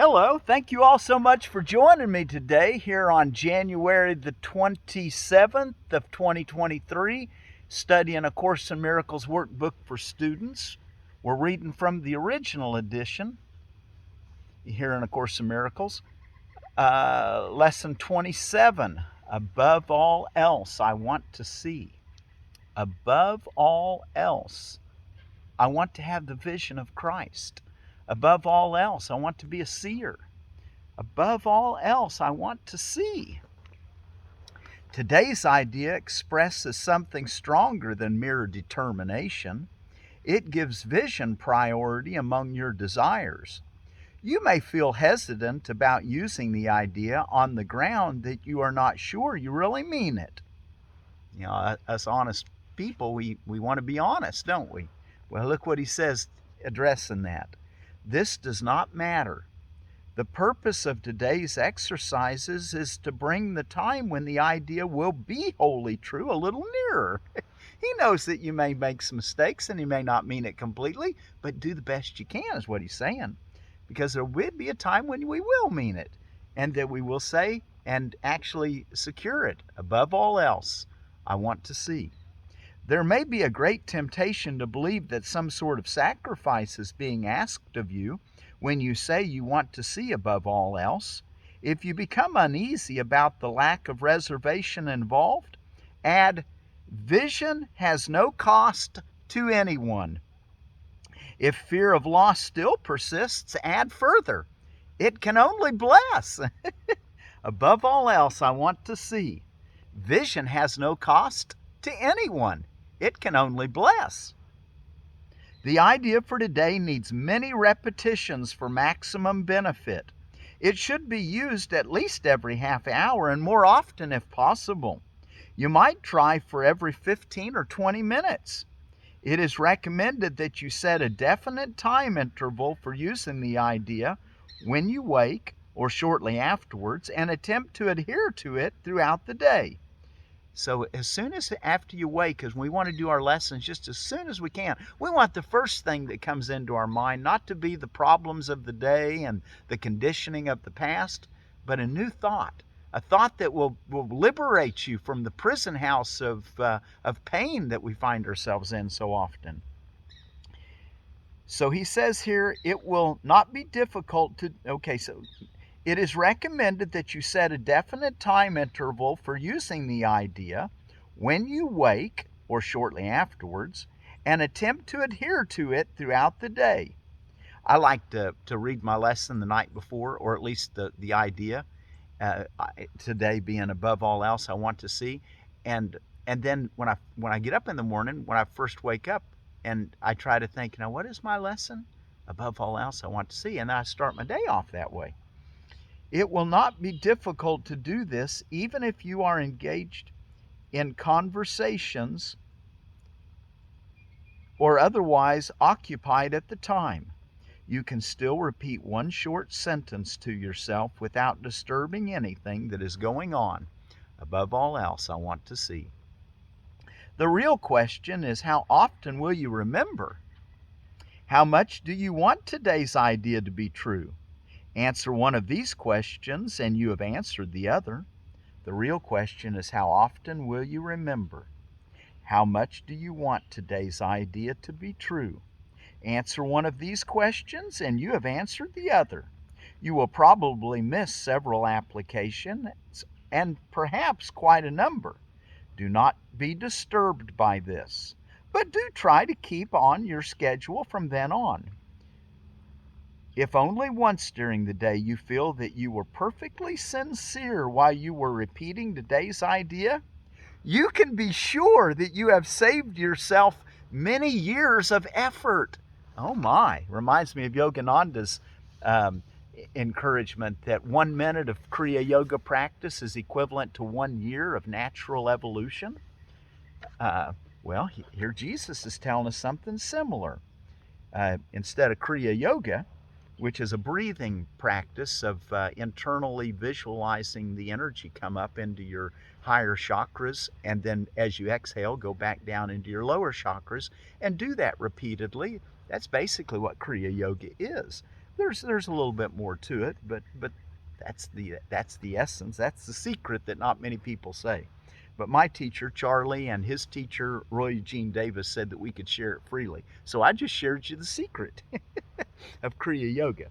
Hello, thank you all so much for joining me today here on January the 27th of 2023, studying A Course in Miracles workbook for students. We're reading from the original edition here in A Course in Miracles. Lesson 27, Above All Else I Want to See. Above all else, I want to have the vision of Christ. Above all else, I want to be a seer. Above all else, I want to see. Today's idea expresses something stronger than mere determination. It gives vision priority among your desires. You may feel hesitant about using the idea on the ground that you are not sure you really mean it. You know, us honest people, we want to be honest, don't we? Well, look what he says addressing that. This does not matter. The purpose of today's exercises is to bring the time when the idea will be wholly true a little nearer. He knows that you may make some mistakes and you may not mean it completely, but do the best you can is what he's saying. Because there will be a time when we will mean it and that we will say and actually secure it. Above all else, I want to see. There may be a great temptation to believe that some sort of sacrifice is being asked of you when you say you want to see above all else. If you become uneasy about the lack of reservation involved, add, vision has no cost to anyone. If fear of loss still persists, add further, it can only bless. Above all else, I want to see. Vision has no cost to anyone. It can only bless. The idea for today needs many repetitions for maximum benefit. It should be used at least every half hour and more often if possible. You might try for every 15 or 20 minutes. It is recommended that you set a definite time interval for using the idea when you wake or shortly afterwards and attempt to adhere to it throughout the day. So as soon as after you wake, because we want to do our lessons just as soon as we can. We want the first thing that comes into our mind not to be the problems of the day and the conditioning of the past, but a new thought. A thought that will liberate you from the prison house of pain that we find ourselves in so often. So he says here, it will not be difficult to, it is recommended that you set a definite time interval for using the idea when you wake or shortly afterwards and attempt to adhere to it throughout the day. I like to read my lesson the night before, or at least the idea, today being above all else I want to see. And then when I get up in the morning, when I first wake up, and I try to think, now what is my lesson? Above all else I want to see. And I start my day off that way. It will not be difficult to do this even if you are engaged in conversations or otherwise occupied at the time. You can still repeat one short sentence to yourself without disturbing anything that is going on. Above all else, I want to see. The real question is, how often will you remember? How much do you want today's idea to be true? Answer one of these questions and you have answered the other. The real question is, how often will you remember? How much do you want today's idea to be true? Answer one of these questions and you have answered the other. You will probably miss several applications and perhaps quite a number. Do not be disturbed by this, but do try to keep on your schedule from then on. If only once during the day you feel that you were perfectly sincere while you were repeating today's idea, you can be sure that you have saved yourself many years of effort. Oh my, reminds me of Yogananda's encouragement that 1 minute of Kriya Yoga practice is equivalent to 1 year of natural evolution. Well, here Jesus is telling us something similar. Instead of Kriya Yoga, which is a breathing practice of internally visualizing the energy come up into your higher chakras, and then as you exhale, go back down into your lower chakras, and do that repeatedly. That's basically what Kriya Yoga is. There's a little bit more to it, but that's the essence. That's the secret that not many people say. But my teacher, Charlie, and his teacher, Roy Eugene Davis, said that we could share it freely. So I just shared you the secret of Kriya Yoga.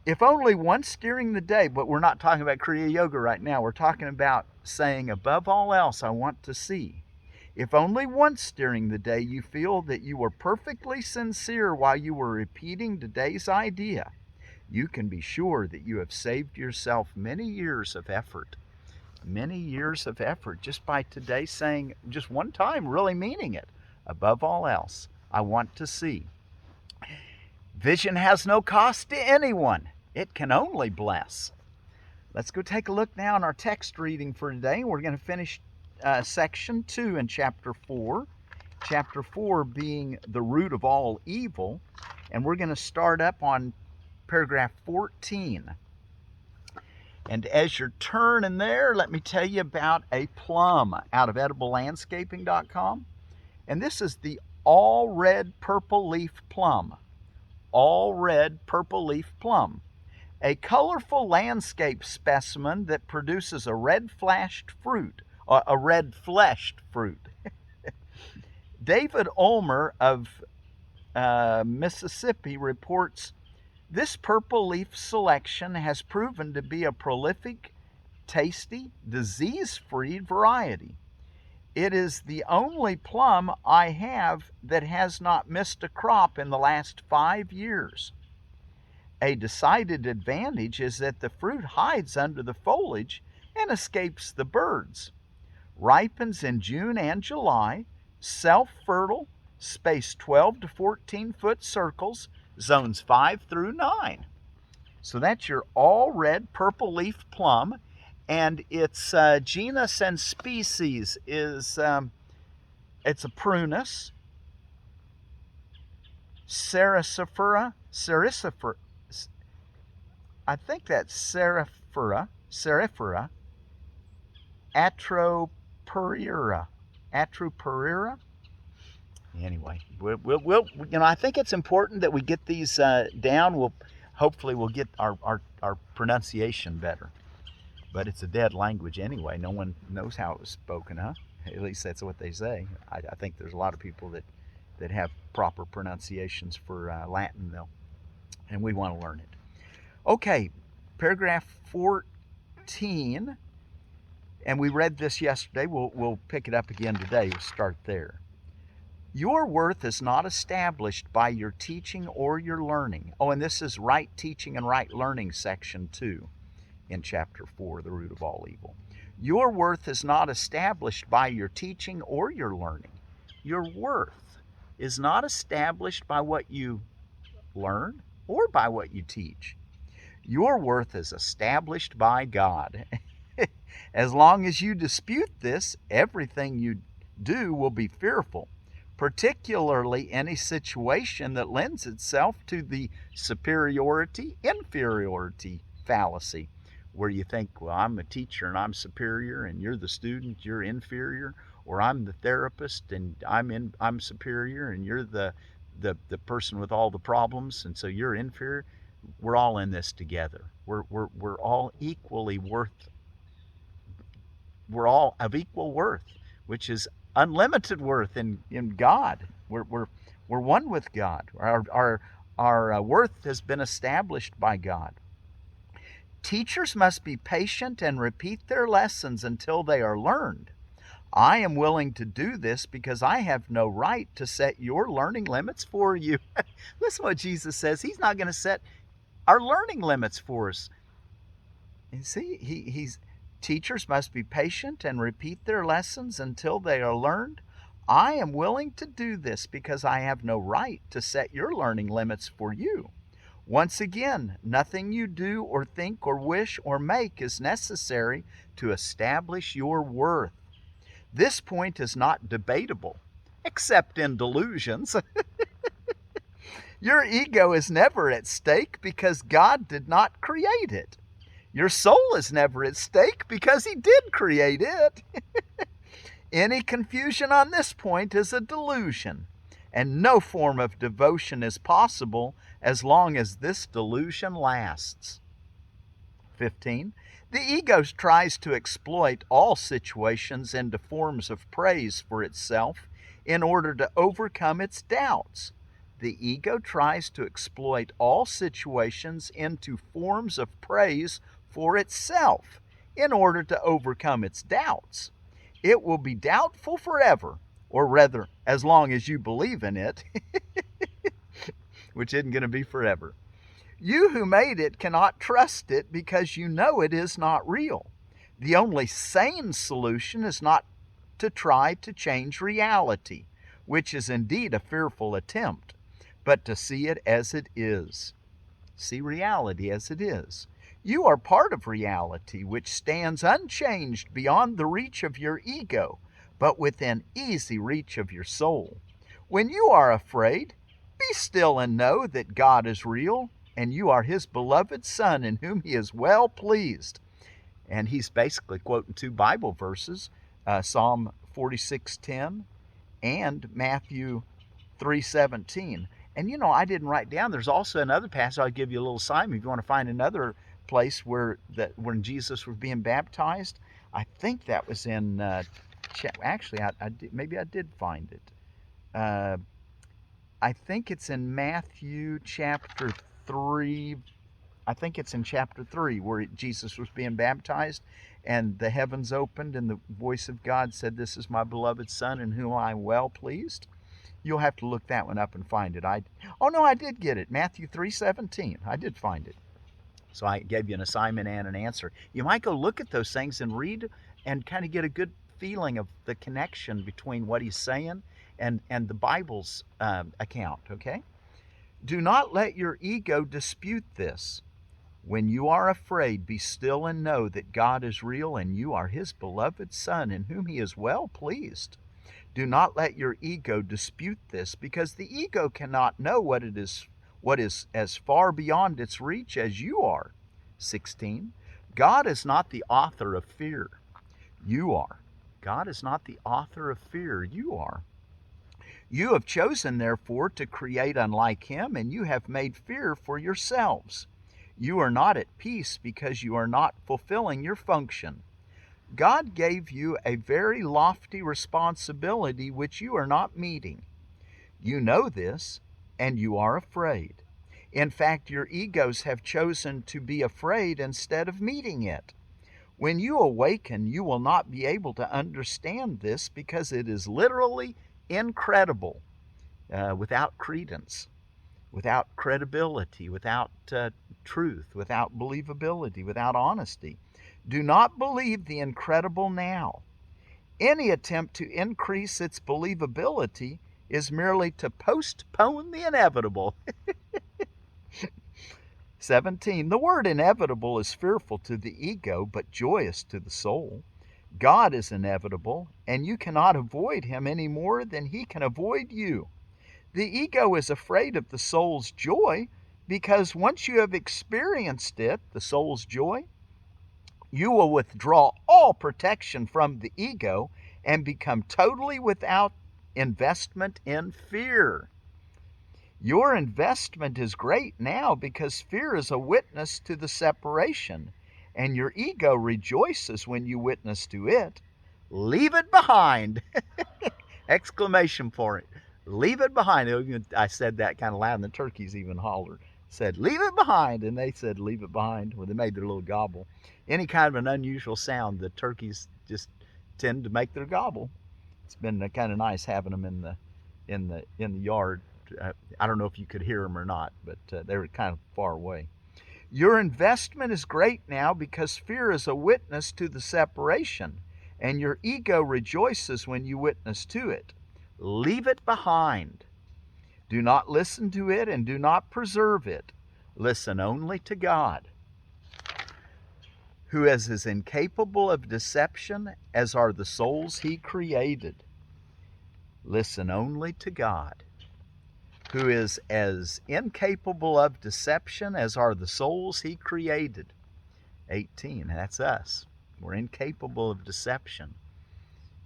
If only once during the day, but we're not talking about Kriya Yoga right now. We're talking about saying, above all else, I want to see. If only once during the day you feel that you were perfectly sincere while you were repeating today's idea, you can be sure that you have saved yourself many years of effort. Many years of effort just by today saying, just one time, really meaning it. Above all else, I want to see. Vision has no cost to anyone. It can only bless. Let's go take a look now in our text reading for today. We're going to finish section 2 in chapter 4. Chapter 4 being the root of all evil. And we're going to start up on paragraph 14. And as you're turning there, let me tell you about a plum out of ediblelandscaping.com. And this is the all red purple leaf plum. All red purple leaf plum. A colorful landscape specimen that produces a red fleshed fruit. David Ulmer of Mississippi reports, this purple leaf selection has proven to be a prolific, tasty, disease-free variety. It is the only plum I have that has not missed a crop in the last 5 years. A decided advantage is that the fruit hides under the foliage and escapes the birds. Ripens in June and July, self-fertile, spaced 12 to 14 foot circles, zones 5 through 9. So that's your all red purple leaf plum, and its genus and species is it's a Prunus, cerasifera, I think that's cerasifera, atropurea. Anyway, we'll I think it's important that we get these down. Hopefully we'll get our pronunciation better. But it's a dead language anyway. No one knows how it was spoken, huh? At least that's what they say. I think there's a lot of people that have proper pronunciations for Latin, though, and we want to learn it. Okay, paragraph 14, and we read this yesterday. We'll pick it up again today. We'll start there. Your worth is not established by your teaching or your learning. Oh, and this is right teaching and right learning section 2 in chapter 4, the root of all evil. Your worth is not established by your teaching or your learning. Your worth is not established by what you learn or by what you teach. Your worth is established by God. As long as you dispute this, everything you do will be fearful, particularly any situation that lends itself to the superiority-inferiority fallacy, where you think, well, I'm a teacher and I'm superior, and you're the student, you're inferior, or I'm the therapist and I'm superior, and you're the person with all the problems, and so you're inferior. We're all in this together. We're all equally worth. We're all of equal worth, which is unlimited worth in God. We're one with God. Our worth has been established by God. Teachers must be patient and repeat their lessons until they are learned. I am willing to do this because I have no right to set your learning limits for you. Listen to what Jesus says. He's not going to set our learning limits for us. You see, teachers must be patient and repeat their lessons until they are learned. I am willing to do this because I have no right to set your learning limits for you. Once again, nothing you do or think or wish or make is necessary to establish your worth. This point is not debatable, except in delusions. Your ego is never at stake because God did not create it. Your soul is never at stake because He did create it. Any confusion on this point is a delusion, and no form of devotion is possible as long as this delusion lasts. 15. The ego tries to exploit all situations into forms of praise for itself in order to overcome its doubts. The ego tries to exploit all situations into forms of praise for itself in order to overcome its doubts. It will be doubtful forever, or rather, as long as you believe in it, which isn't going to be forever. You who made it cannot trust it because you know it is not real. The only sane solution is not to try to change reality, which is indeed a fearful attempt, but to see it as it is. See reality as it is. You are part of reality, which stands unchanged beyond the reach of your ego, but within easy reach of your soul. When you are afraid, be still and know that God is real, and you are his beloved Son in whom he is well pleased. And he's basically quoting two Bible verses, Psalm 46:10 and Matthew 3:17. And you know, I didn't write down, there's also another passage. I'll give you a little assignment if you want to find another place where when Jesus was being baptized. I think that was in, actually, maybe I did find it. I think it's in Matthew chapter 3. I think it's in chapter 3 where Jesus was being baptized and the heavens opened and the voice of God said, "This is my beloved Son in whom I am well pleased." You'll have to look that one up and find it. I did get it. Matthew 3:17. I did find it. So I gave you an assignment and an answer. You might go look at those things and read and kind of get a good feeling of the connection between what he's saying and the Bible's account, okay? Do not let your ego dispute this. When you are afraid, be still and know that God is real and you are his beloved Son in whom he is well pleased. Do not let your ego dispute this, because the ego cannot know what is as far beyond its reach as you are. 16. God is not the author of fear. You are. God is not the author of fear. You are. You have chosen, therefore, to create unlike him, and you have made fear for yourselves. You are not at peace because you are not fulfilling your function. God gave you a very lofty responsibility which you are not meeting. You know this, and you are afraid. In fact, your egos have chosen to be afraid instead of meeting it. When you awaken, you will not be able to understand this because it is literally incredible, without credence, without credibility, without truth, without believability, without honesty. Do not believe the incredible now. Any attempt to increase its believability is merely to postpone the inevitable. 17. The word inevitable is fearful to the ego, but joyous to the soul. God is inevitable, and you cannot avoid him any more than he can avoid you. The ego is afraid of the soul's joy because once you have experienced it, the soul's joy, you will withdraw all protection from the ego and become totally without investment in fear. Your investment is great now because fear is a witness to the separation, and your ego rejoices when you witness to it. Leave it behind! Exclamation point. Leave it behind. I said that kind of loud, and the turkeys even hollered. Said, "Leave it behind," and they said, "Leave it behind." Well, they made their little gobble. Any kind of an unusual sound, the turkeys just tend to make their gobble. It's been kind of nice having them in the yard. I don't know if you could hear them or not, but they were kind of far away. Your investment is great now because fear is a witness to the separation, and your ego rejoices when you witness to it. Leave it behind. Do not listen to it and do not preserve it. Listen only to God, who is as incapable of deception as are the souls he created. Listen only to God, who is as incapable of deception as are the souls he created. 18, that's us. We're incapable of deception.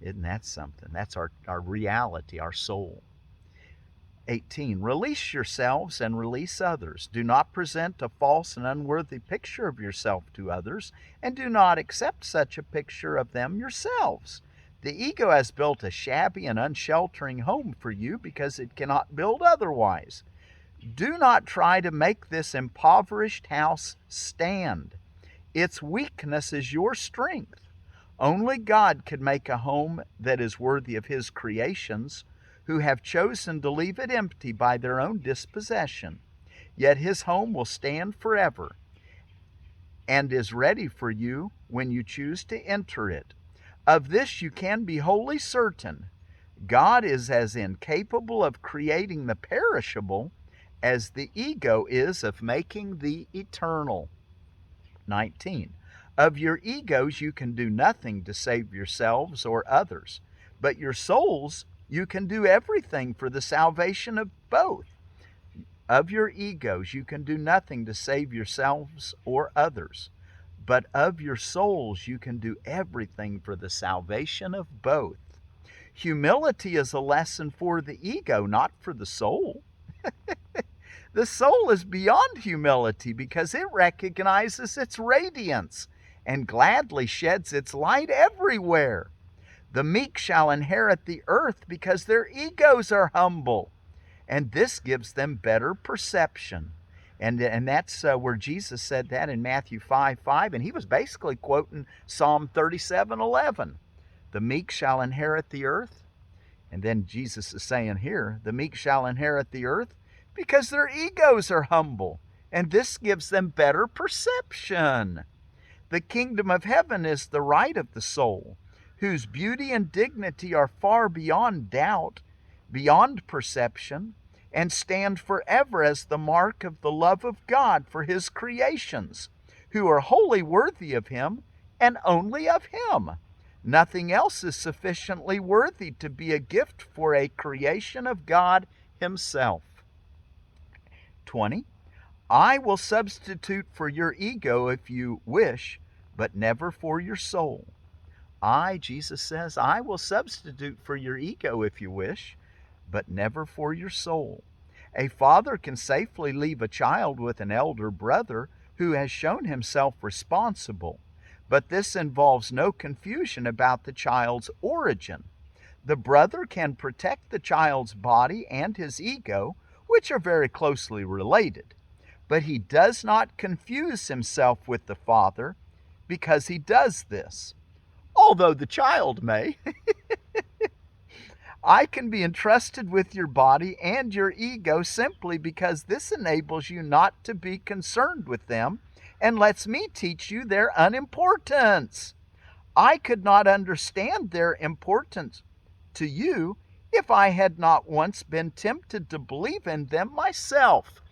Isn't that something? That's our reality, our soul. 18. Release yourselves and release others. Do not present a false and unworthy picture of yourself to others, and do not accept such a picture of them yourselves. The ego has built a shabby and unsheltering home for you because it cannot build otherwise. Do not try to make this impoverished house stand. Its weakness is your strength. Only God can make a home that is worthy of His creations, who have chosen to leave it empty by their own dispossession. Yet His home will stand forever and is ready for you when you choose to enter it. Of this you can be wholly certain. God is as incapable of creating the perishable as the ego is of making the eternal. 19. Of your egos you can do nothing to save yourselves or others, but your souls you can do everything for the salvation of both. Of your egos you can do nothing to save yourselves or others, but of your souls you can do everything for the salvation of both. Humility is a lesson for the ego, not for the soul. The soul is beyond humility because it recognizes its radiance and gladly sheds its light everywhere. The meek shall inherit the earth because their egos are humble, and this gives them better perception. And that's where Jesus said that in Matthew 5:5, and he was basically quoting Psalm 37:11. The meek shall inherit the earth. And then Jesus is saying here, the meek shall inherit the earth because their egos are humble, and this gives them better perception. The kingdom of heaven is the right of the soul, whose beauty and dignity are far beyond doubt, beyond perception, and stand forever as the mark of the love of God for His creations, who are wholly worthy of Him and only of Him. Nothing else is sufficiently worthy to be a gift for a creation of God Himself. 20. I will substitute for your ego if you wish, but never for your soul. Jesus says, I will substitute for your ego if you wish, but never for your soul. A father can safely leave a child with an elder brother who has shown himself responsible, but this involves no confusion about the child's origin. The brother can protect the child's body and his ego, which are very closely related, but he does not confuse himself with the father because he does this, although the child may. I can be entrusted with your body and your ego simply because this enables you not to be concerned with them and lets me teach you their unimportance. I could not understand their importance to you if I had not once been tempted to believe in them myself.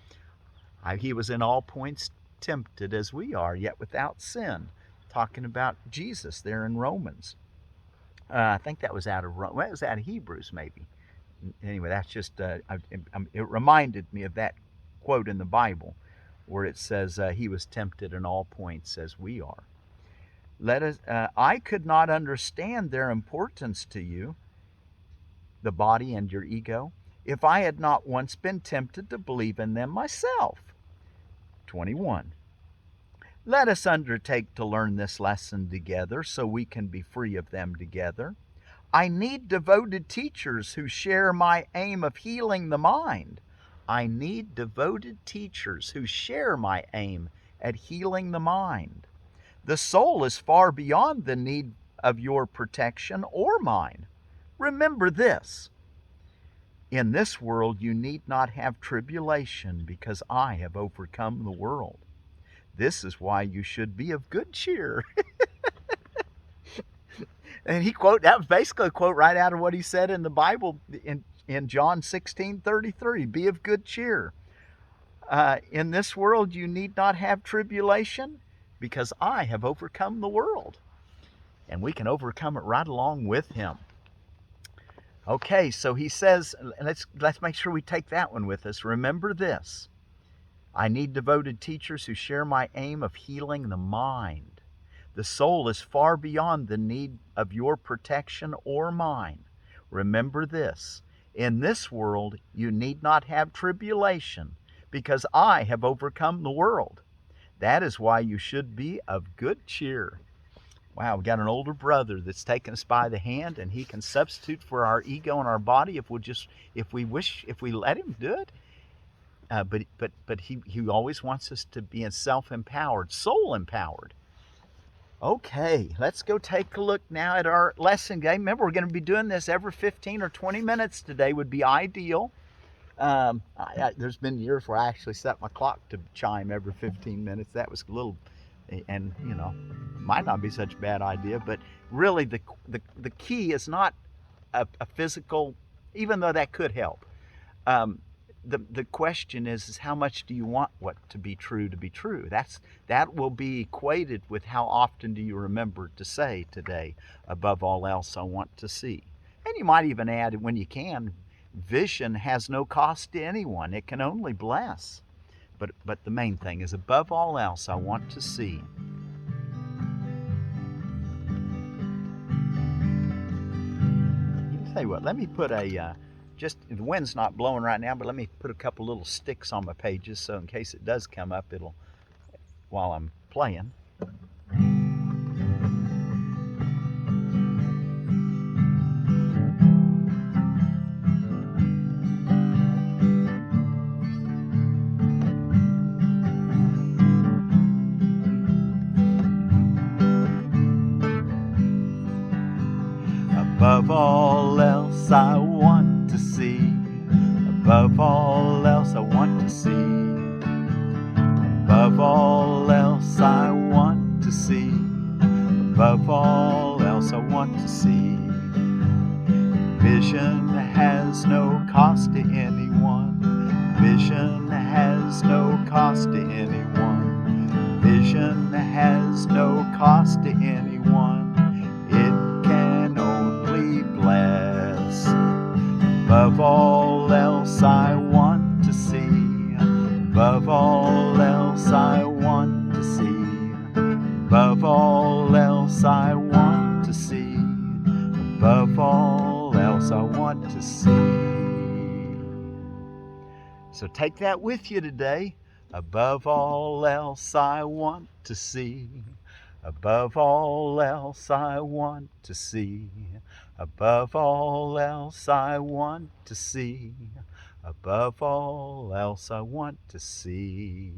He was in all points tempted as we are, yet without sin. Talking about Jesus there in Romans. I think that was out of it was out of Hebrews, maybe. Anyway, that's just it reminded me of that quote in the Bible where it says he was tempted in all points as we are. I could not understand their importance to you, the body and your ego, if I had not once been tempted to believe in them myself. 21. Let us undertake to learn this lesson together so we can be free of them together. I need devoted teachers who share my aim of healing the mind. I need devoted teachers who share my aim at healing the mind. The soul is far beyond the need of your protection or mine. Remember this. In this world you need not have tribulation because I have overcome the world. This is why you should be of good cheer. And that was basically a quote right out of what he said in the Bible in John 16:33. Be of good cheer. In this world you need not have tribulation because I have overcome the world. And we can overcome it right along with him. Okay, so he says, let's make sure we take that one with us. Remember this. I need devoted teachers who share my aim of healing the mind. The soul is far beyond the need of your protection or mine. Remember this. In this world you need not have tribulation, because I have overcome the world. That is why you should be of good cheer. Wow, we got an older brother that's taking us by the hand, and he can substitute for our ego and our body if we let him do it. But he always wants us to be self-empowered, soul-empowered. Okay, let's go take a look now at our lesson game. Remember, we're going to be doing this every 15 or 20 minutes today would be ideal. There's been years where I actually set my clock to chime every 15 minutes. That was a little, and might not be such a bad idea, but really the key is not a physical, even though that could help. The question is how much do you want what to be true to be true? That will be equated with how often do you remember to say today, above all else I want to see. And you might even add, when you can, vision has no cost to anyone. It can only bless. But the main thing is, above all else I want to see. Tell you what, let me put the wind's not blowing right now, but let me put a couple little sticks on my pages so in case it does come up, while I'm playing. Above all else I want to see. Above all else I want to see. Above all else I want to see. Above all else I want to see. Vision has no cost to anyone. Vision has no cost to anyone. Vision has no cost to anyone. It can only bless. Above all else I want to see. Above all else I want to see. Above all else I want to see. Above all else I want to see. So take that with you today. Above all else I want to see. Above all else I want to see. Above all else I want to see. Above all else I want to see.